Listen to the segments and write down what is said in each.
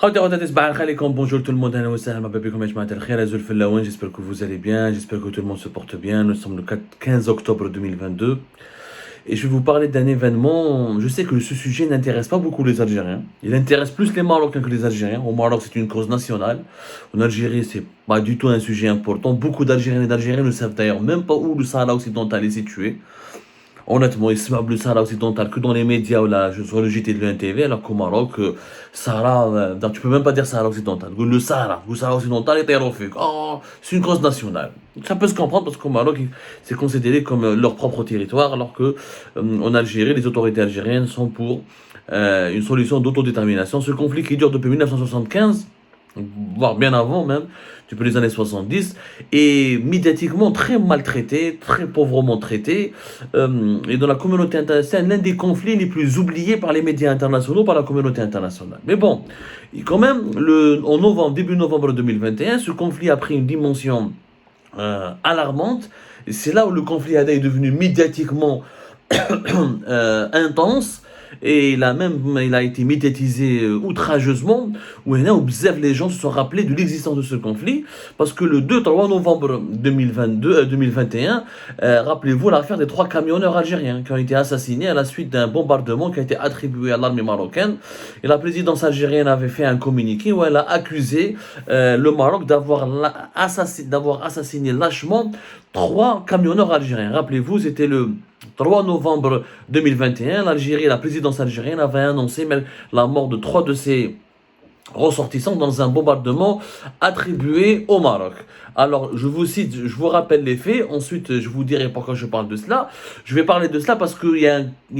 Bonjour tout le monde, j'espère que vous allez bien, j'espère que tout le monde se porte bien. Nous sommes le 15 octobre 2022 et je vais vous parler d'un événement. Je sais que ce sujet n'intéresse pas beaucoup les Algériens, il intéresse plus les Marocains que les Algériens. Au Maroc, c'est une cause nationale, en Algérie, c'est pas du tout un sujet important. Beaucoup d'Algériens et d'Algériens ne savent d'ailleurs même pas où le Sahara occidental est situé. Honnêtement, ils se le Sahara occidental que dans les médias ou là, sur le JT de l'UNTV, alors qu'au Maroc, Sahara, tu peux même pas dire Sahara occidental. Le Sahara occidental est aérophique. Oh, c'est une cause nationale. Ça peut se comprendre parce qu'au Maroc, c'est considéré comme leur propre territoire, alors que en Algérie, les autorités algériennes sont pour une solution d'autodétermination. Ce conflit qui dure depuis 1975, voire bien avant même, depuis les années 70, et médiatiquement très maltraité, très pauvrement traité, et dans la communauté internationale, l'un des conflits les plus oubliés par les médias internationaux, par la communauté internationale. Mais bon, quand même, en novembre, début novembre 2021, ce conflit a pris une dimension alarmante, et c'est là où le conflit est devenu médiatiquement intense, et il a été médiatisé outrageusement, où les gens se sont rappelés de l'existence de ce conflit, parce que le 2-3 novembre 2021, rappelez-vous l'affaire des 3 camionneurs algériens qui ont été assassinés à la suite d'un bombardement qui a été attribué à l'armée marocaine. Et la présidence algérienne avait fait un communiqué où elle a accusé le Maroc d'avoir assassiné lâchement 3 camionneurs algériens. Rappelez-vous, c'était le 3 novembre 2021, la présidence algérienne avait annoncé la mort de 3 de ses ressortissants dans un bombardement attribué au Maroc. Alors, je vous cite, je vous rappelle les faits, ensuite je vous dirai pourquoi je parle de cela. Je vais parler de cela parce qu'il y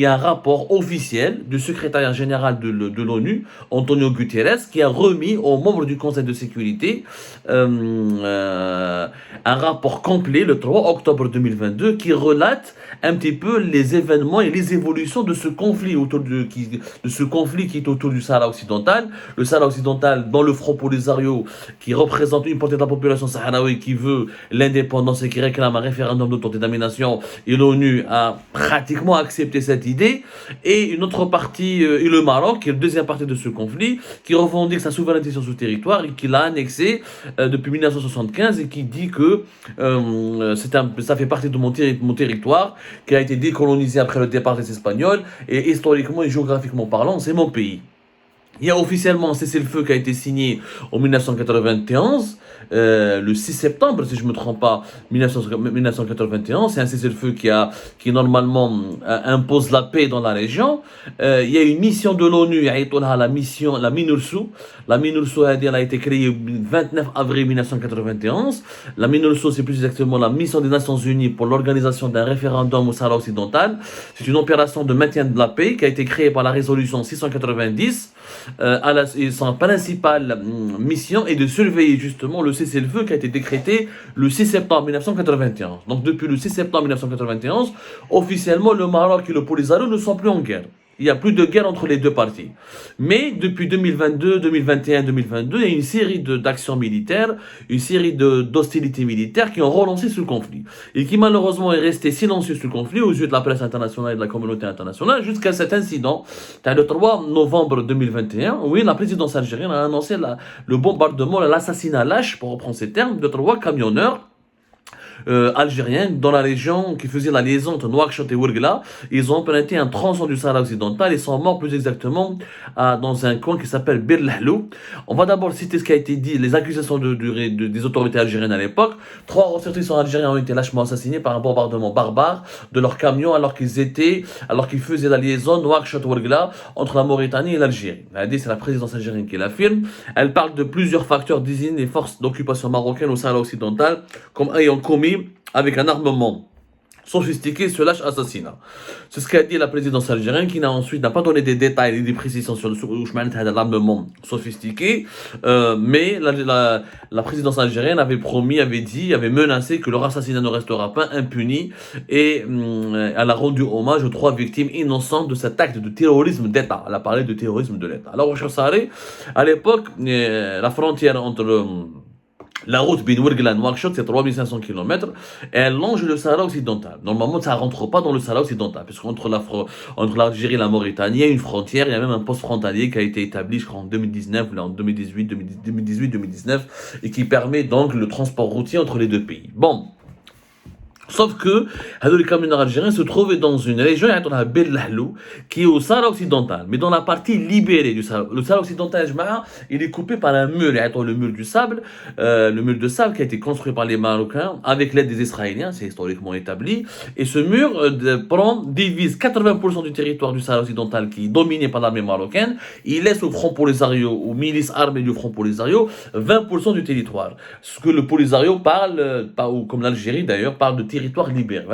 a un rapport officiel du secrétariat général de l'ONU, Antonio Guterres, qui a remis aux membres du Conseil de sécurité un rapport complet le 3 octobre 2022 qui relate un petit peu les événements et les évolutions de ce conflit qui est autour du Sahara occidental. Le Sahara occidental dans le Front Polisario qui représente une partie de la population saharaoui qui veut l'indépendance et qui réclame un référendum d'autodétermination, et l'ONU a pratiquement accepté cette idée, et une autre partie, et le Maroc, qui est la deuxième partie de ce conflit, qui revendique sa souveraineté sur ce territoire et qui l'a annexé depuis 1975 et qui dit que ça fait partie de mon territoire, qui a été décolonisé après le départ des Espagnols, et historiquement et géographiquement parlant, c'est mon pays. Il y a officiellement un cessez-le-feu qui a été signé en 1991, le 6 septembre, si je ne me trompe pas, 1991. C'est un cessez-le-feu qui normalement impose la paix dans la région. Il y a une mission de l'ONU, la MINURSO. La MINURSO elle a été créée le 29 avril 1991. La MINURSO, c'est plus exactement la mission des Nations Unies pour l'organisation d'un référendum au Sahara occidental. C'est une opération de maintien de la paix qui a été créée par la résolution 690. Son principale mission est de surveiller justement le cessez-le-feu qui a été décrété le 6 septembre 1991. Donc depuis le 6 septembre 1991, officiellement le Maroc et le Polisario ne sont plus en guerre. Il n'y a plus de guerre entre les deux parties. Mais depuis 2022, 2021, 2022, il y a une série d'actions militaires, une série d'hostilités militaires qui ont relancé ce conflit. Et qui malheureusement est resté silencieux ce conflit aux yeux de la presse internationale et de la communauté internationale jusqu'à cet incident, le 3 novembre 2021, où la présidence algérienne a annoncé le bombardement, l'assassinat lâche, pour reprendre ces termes, de 3 camionneurs algériens dans la région qui faisait la liaison entre Nouakchott et Ouargla. Ils ont emprunté un tronçon du Sahara occidental et sont morts plus exactement dans un coin qui s'appelle Bir Lahlou. On va d'abord citer ce qui a été dit, les accusations des autorités algériennes à l'époque. 3 ressortissants algériens ont été lâchement assassinés par un bombardement barbare de leur camion alors qu'ils faisaient la liaison Nouakchott-Ouargla entre la Mauritanie et l'Algérie. C'est la présidence algérienne qui l'affirme. Elle parle de plusieurs facteurs désignent les forces d'occupation marocaines au Sahara occidental comme ayant commis avec un armement sophistiqué ce lâche assassinat. C'est ce qu'a dit la présidence algérienne qui n'a pas donné des détails et des précisions sur l'armement sophistiqué, mais la présidence algérienne avait menacé que leur assassinat ne restera pas impuni, et elle a rendu hommage aux 3 victimes innocentes de cet acte de terrorisme d'État. Elle a parlé de terrorisme de l'État. Alors, à l'époque, la frontière entre La route Ben Ouergla Nouakchott, c'est 3500 km. Elle longe le Sahara occidental. Normalement, ça ne rentre pas dans le Sahara occidental, parce qu'entre entre l'Algérie et la Mauritanie, il y a une frontière, il y a même un poste frontalier qui a été établi, je crois, en 2019, ou en 2018-2019, et qui permet donc le transport routier entre les deux pays. Bon. Sauf que les camionneurs algériens se trouvaient dans une région qui est au Sahara occidental, mais dans la partie libérée du Sahara. Le Sahara occidental, il est coupé par un mur, le mur du sable, le mur de sable qui a été construit par les Marocains avec l'aide des Israéliens, c'est historiquement établi. Et ce mur divise 80% du territoire du Sahara occidental qui est dominé par l'armée marocaine. Il laisse au Front Polisario, aux milices armées du Front Polisario, 20% du territoire. Ce que le Polisario parle, ou comme l'Algérie d'ailleurs, parle de territoire libéré.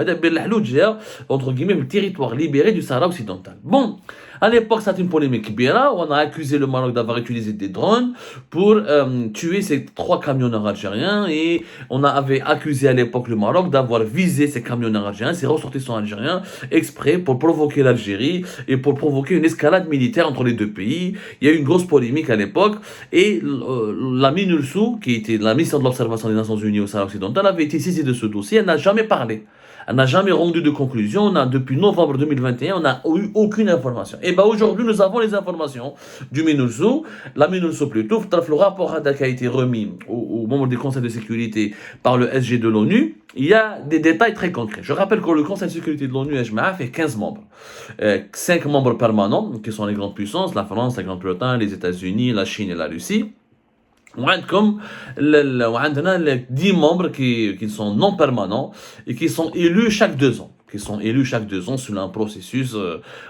Entre guillemets, le territoire libéré du Sahara occidental. Bon, à l'époque, c'était une polémique bien. On a accusé le Maroc d'avoir utilisé des drones pour tuer ces 3 camionneurs algériens et on avait accusé à l'époque le Maroc d'avoir visé ces camionneurs algériens, ces ressortissants algériens, exprès pour provoquer l'Algérie et pour provoquer une escalade militaire entre les deux pays. Il y a eu une grosse polémique à l'époque et la MINURSO, qui était la mission de l'observation des Nations Unies au Sahara occidental, avait été saisie de ce dossier. Elle n'a jamais parlé. Elle n'a jamais rendu de conclusion. Depuis novembre 2021, on n'a eu aucune information. Et bien aujourd'hui, nous avons les informations du MINURSO. La MINURSO plutôt, le rapport qui a été remis aux membres du Conseil de sécurité par le SG de l'ONU. Il y a des détails très concrets. Je rappelle que le Conseil de sécurité de l'ONU fait 15 membres. 5 membres permanents, qui sont les grandes puissances, la France, la Grande-Bretagne, les États-Unis, la Chine et la Russie. وعندكم 10 membres qui sont non permanents et qui sont élus chaque 2 ans. Qui sont élus chaque 2 ans sur un processus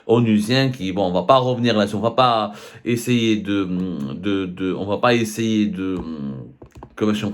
onusien qui, bon, on va pas revenir là-dessus, on va pas essayer on va pas essayer de, comment je dis,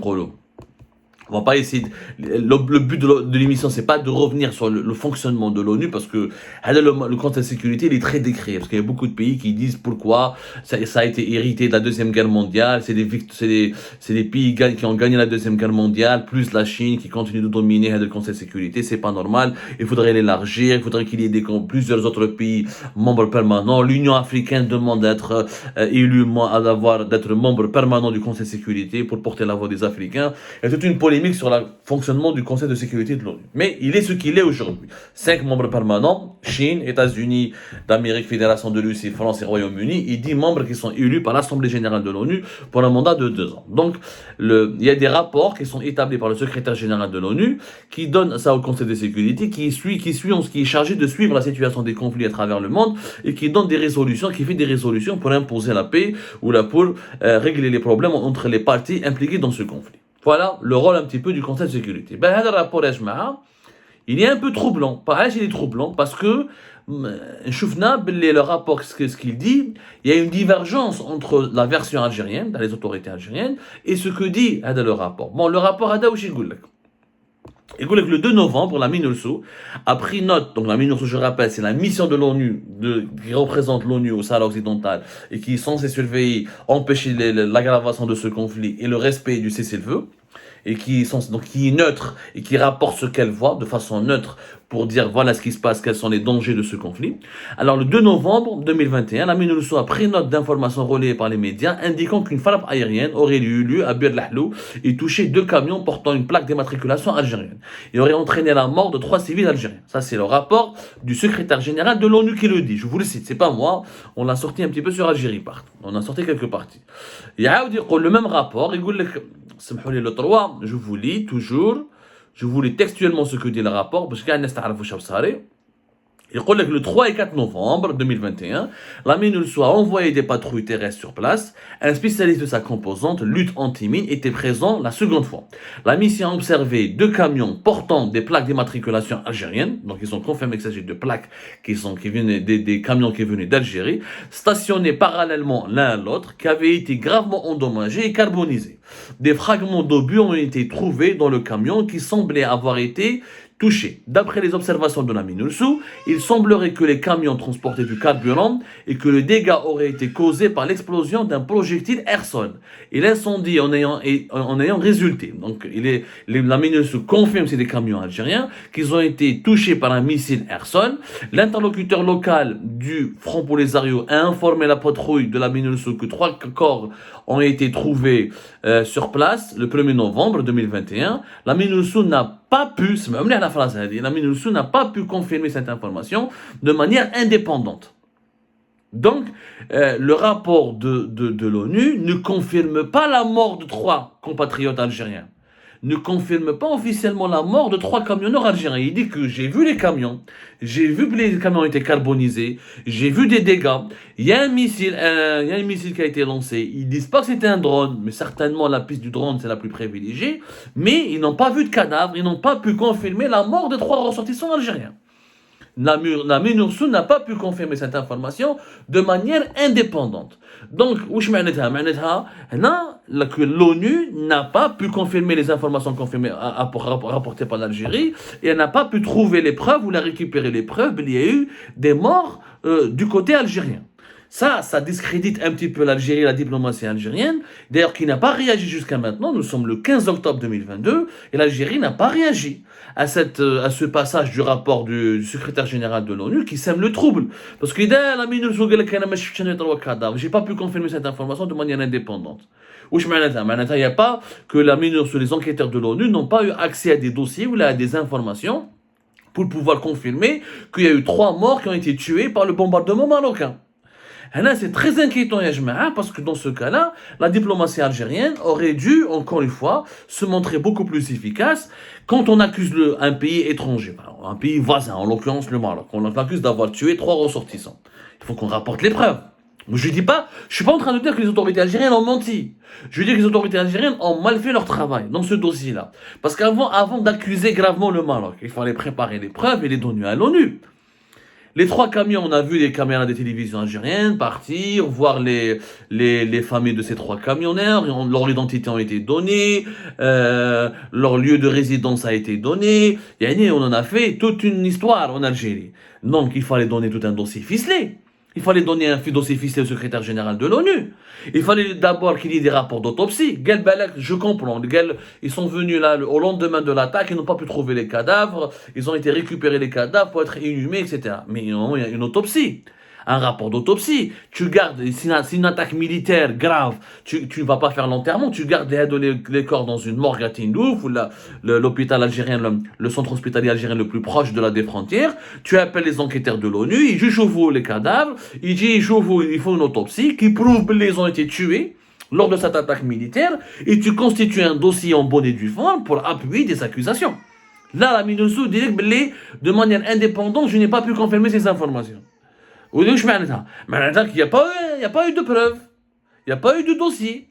on va pas essayer. Le but de l'émission, c'est pas de revenir sur le fonctionnement de l'ONU, parce que le Conseil de sécurité, il est très décrié. Parce qu'il y a beaucoup de pays qui disent pourquoi ça a été hérité de la Deuxième Guerre mondiale. C'est des pays qui ont gagné la Deuxième Guerre mondiale, plus la Chine qui continue de dominer le Conseil de sécurité. C'est pas normal. Il faudrait l'élargir. Il faudrait qu'il y ait plusieurs autres pays membres permanents. L'Union africaine demande d'être d'être membre permanent du Conseil de sécurité pour porter la voix des Africains. Il y a toute une polémique sur le fonctionnement du Conseil de sécurité de l'ONU. Mais il est ce qu'il est aujourd'hui. 5 membres permanents, Chine, États-Unis d'Amérique, Fédération de Russie, France et Royaume-Uni, et 10 membres qui sont élus par l'Assemblée générale de l'ONU pour un mandat de 2 ans. Donc, il y a des rapports qui sont établis par le secrétaire général de l'ONU, qui donne ça au Conseil de sécurité, qui est chargé de suivre la situation des conflits à travers le monde, et qui donne des résolutions, qui fait des résolutions pour imposer la paix, ou pour régler les problèmes entre les parties impliquées dans ce conflit. Voilà le rôle un petit peu du Conseil de sécurité. Ben, le rapport il est un peu troublant. Il est troublant parce que le rapport, ce qu'il dit, il y a une divergence entre la version algérienne, dans les autorités algériennes, et ce que dit le rapport. Bon, le rapport il dit que le 2 novembre, la MINURSO a pris note. Donc la MINURSO, je rappelle, c'est la mission de l'ONU qui représente l'ONU au Sahara occidental et qui est censée surveiller, empêcher l'aggravation de ce conflit et le respect du cessez-le-feu, et qui est neutre et qui rapporte ce qu'elle voit de façon neutre pour dire voilà ce qui se passe, quels sont les dangers de ce conflit. Alors le 2 novembre 2021, la MINURSO a pris note d'informations relayées par les médias indiquant qu'une frappe aérienne aurait eu lieu à Bir Lahlou et touché 2 camions portant une plaque d'immatriculation algérienne et aurait entraîné la mort de 3 civils algériens. Ça, c'est le rapport du secrétaire général de l'ONU qui le dit. Je vous le cite, c'est pas moi, on l'a sorti un petit peu sur Algérie Part. On a sorti quelques parties. Il y a le même rapport, il dit le 3, je vous lis toujours, je vous lis textuellement ce que dit le rapport, parce qu'il y a un il dit que le 3 et 4 novembre 2021, la MINURSO a envoyé des patrouilles terrestres sur place. Un spécialiste de sa composante, lutte anti-mine, était présent la seconde fois. La mission a observé 2 camions portant des plaques d'immatriculation algériennes. Donc ils ont confirmé qu'il s'agit de plaques qui viennent des camions qui venaient d'Algérie, stationnés parallèlement l'un à l'autre, qui avaient été gravement endommagés et carbonisés. Des fragments d'obus ont été trouvés dans le camion qui semblaient avoir été touchés. D'après les observations de la MINURSO, il semblerait que les camions transportaient du carburant et que le dégât aurait été causé par l'explosion d'un projectile air-sol et l'incendie en ayant résulté. Donc, la MINURSO confirme, c'est des camions algériens, qu'ils ont été touchés par un missile air-sol. L'interlocuteur local du Front Polisario a informé la patrouille de la MINURSO que 3 corps ont été trouvés sur place le 1er novembre 2021. La MINURSO n'a pas pu, la MINURSO n'a pas pu confirmer cette information de manière indépendante. Donc, le rapport de l'ONU ne confirme pas la mort de 3 compatriotes algériens. Ne confirme pas officiellement la mort de 3 camionneurs algériens. Il dit que j'ai vu les camions, j'ai vu que les camions étaient carbonisés, j'ai vu des dégâts, il y a un missile qui a été lancé. Ils disent pas que c'était un drone, mais certainement la piste du drone c'est la plus privilégiée, mais ils n'ont pas vu de cadavre, ils n'ont pas pu confirmer la mort de 3 ressortissants algériens. La MINURSO n'a pas pu confirmer cette information de manière indépendante. Donc, que l'ONU n'a pas pu confirmer les informations rapportées par l'Algérie et elle n'a pas pu trouver les preuves ou récupérer les preuves. Il y a eu des morts du côté algérien. Ça discrédite un petit peu l'Algérie, la diplomatie algérienne, d'ailleurs qui n'a pas réagi jusqu'à maintenant. Nous sommes le 15 octobre 2022 et l'Algérie n'a pas réagi à ce passage du rapport du secrétaire général de l'ONU qui sème le trouble. Parce que j'ai pas pu confirmer cette information de manière indépendante. Il n'y a pas que la MINURSO, les enquêteurs de l'ONU n'ont pas eu accès à des dossiers ou à des informations pour pouvoir confirmer qu'il y a eu 3 morts qui ont été tués par le bombardement marocain. C'est très inquiétant, parce que dans ce cas-là, la diplomatie algérienne aurait dû, encore une fois, se montrer beaucoup plus efficace quand on accuse un pays étranger, un pays voisin, en l'occurrence le Maroc. On l'accuse d'avoir tué 3 ressortissants. Il faut qu'on rapporte les preuves. Je suis pas en train de dire que les autorités algériennes ont menti. Je veux dire que les autorités algériennes ont mal fait leur travail dans ce dossier-là. Parce avant d'accuser gravement le Maroc, il fallait préparer les preuves et les donner à l'ONU. Les 3 camions, on a vu les caméras des télévisions algériennes partir, voir les familles de ces 3 camionneurs, leur identité a été donnée, leur lieu de résidence a été donné. On en a fait toute une histoire en Algérie. Donc il fallait donner tout un dossier ficelé. Il fallait donner un dossier ficelé au secrétaire général de l'ONU. Il fallait d'abord qu'il y ait des rapports d'autopsie. Je comprends. Ils sont venus là au lendemain de l'attaque, ils n'ont pas pu trouver les cadavres. Ils ont été récupérés les cadavres pour être inhumés, etc. Mais non, il y a une autopsie. Un rapport d'autopsie. Tu gardes, si une attaque militaire grave, tu ne vas pas faire l'enterrement, tu gardes les corps dans une morgue à Tindouf ou l'hôpital algérien, le centre hospitalier algérien le plus proche de la des frontières. Tu appelles les enquêteurs de l'ONU, ils jugent les cadavres, ils disent il faut une autopsie qui prouve qu'ils ont été tués lors de cette attaque militaire et tu constitues un dossier en bonne et due forme pour appuyer des accusations. Là, la MINURSO dit que de manière indépendante, je n'ai pas pu confirmer ces informations. Il n'y a pas eu de preuves, il n'y a pas eu de dossier,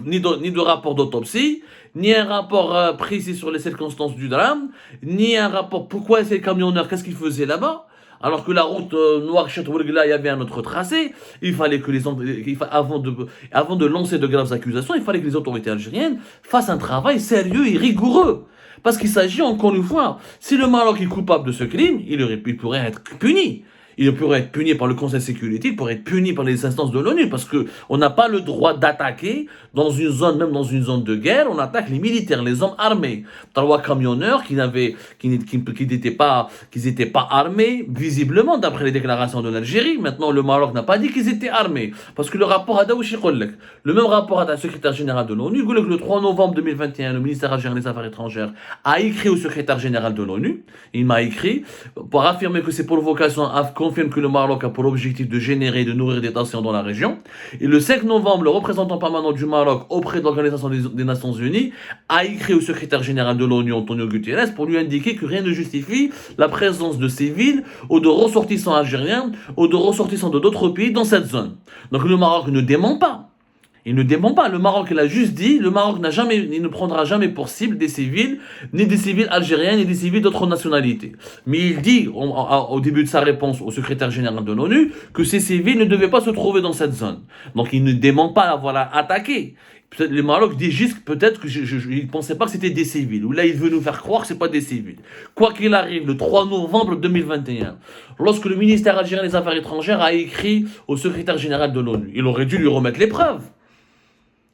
ni de rapport d'autopsie, ni un rapport précis sur les circonstances du drame, ni un rapport pourquoi ces camionneurs, qu'est-ce qu'ils faisaient là-bas, alors que la route Nouakchott-Ouargla, il y avait un autre tracé. Il fallait que avant de lancer de graves accusations, il fallait que les autorités algériennes fassent un travail sérieux et rigoureux. Parce qu'il s'agit, encore une fois, si le Maroc est coupable de ce crime, il pourrait être puni. Il pourrait être puni par le Conseil de sécurité, il pourrait être puni par les instances de l'ONU, parce qu'on n'a pas le droit d'attaquer dans une zone, même dans une zone de guerre, on attaque les militaires, les hommes armés. 3 camionneurs qui n'étaient pas armés, visiblement, d'après les déclarations de l'Algérie. Maintenant, le Maroc n'a pas dit qu'ils étaient armés, parce que le rapport à Daouchi Kollek, le même rapport à la secrétaire générale de l'ONU, le 3 novembre 2021, le ministère algérien des Affaires étrangères a écrit au secrétaire général de l'ONU, il m'a écrit, pour affirmer que ces provocations confirme que le Maroc a pour objectif de générer et de nourrir des tensions dans la région. Et le 5 novembre, le représentant permanent du Maroc auprès de l'Organisation des Nations Unies a écrit au secrétaire général de l'ONU, Antonio Guterres, pour lui indiquer que rien ne justifie la présence de civils ou de ressortissants algériens ou de ressortissants de d'autres pays dans cette zone. Donc le Maroc ne dément pas. Il ne dément pas. Le Maroc, il a juste dit, le Maroc il ne prendra jamais pour cible des civils, ni des civils algériens, ni des civils d'autres nationalités. Mais il dit, au début de sa réponse au secrétaire général de l'ONU, que ces civils ne devaient pas se trouver dans cette zone. Donc il ne dément pas avoir attaqué. Peut-être les Maroc disent juste peut-être qu'ils ne pensaient pas que c'était des civils. Ou là, il veut nous faire croire que ce n'est pas des civils. Quoi qu'il arrive, le 3 novembre 2021, lorsque le ministère algérien des Affaires étrangères a écrit au secrétaire général de l'ONU, il aurait dû lui remettre les preuves.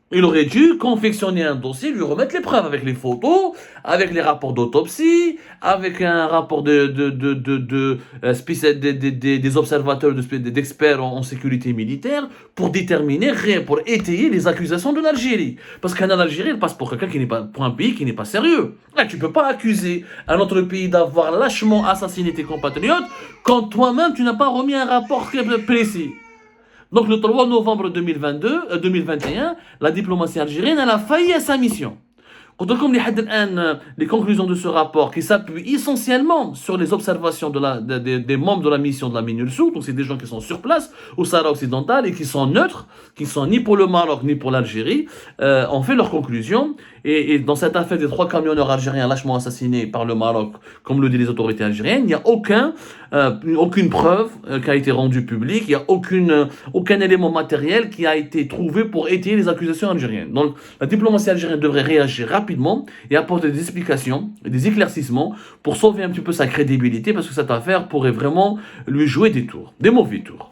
Il aurait dû confectionner un dossier, lui remettre les preuves avec les photos, avec les rapports d'autopsie, avec un rapport des observateurs, d'experts en sécurité militaire, pour déterminer, pour étayer les accusations de l'Algérie. Parce qu'un Algérie, il passe pour quelqu'un qui n'est pas, pour un pays qui n'est pas sérieux. Là, tu peux pas accuser un autre pays d'avoir lâchement assassiné tes compatriotes quand toi-même tu n'as pas remis un rapport précis. Donc le 3 novembre 2021, la diplomatie algérienne elle a failli à sa mission. Donc, comme les conclusions de ce rapport qui s'appuient essentiellement sur les observations des membres de la mission de la MINULSO, donc c'est des gens qui sont sur place au Sahara occidental et qui sont neutres, qui sont ni pour le Maroc ni pour l'Algérie, ont fait leurs conclusions. Et dans cette affaire des 3 camionneurs algériens lâchement assassinés par le Maroc, comme le disent les autorités algériennes, il n'y a aucune preuve qui a été rendue publique, il n'y a aucun élément matériel qui a été trouvé pour étayer les accusations algériennes. Donc la diplomatie algérienne devrait réagir rapidement et apporter des explications, des éclaircissements pour sauver un petit peu sa crédibilité parce que cette affaire pourrait vraiment lui jouer des tours, des mauvais tours.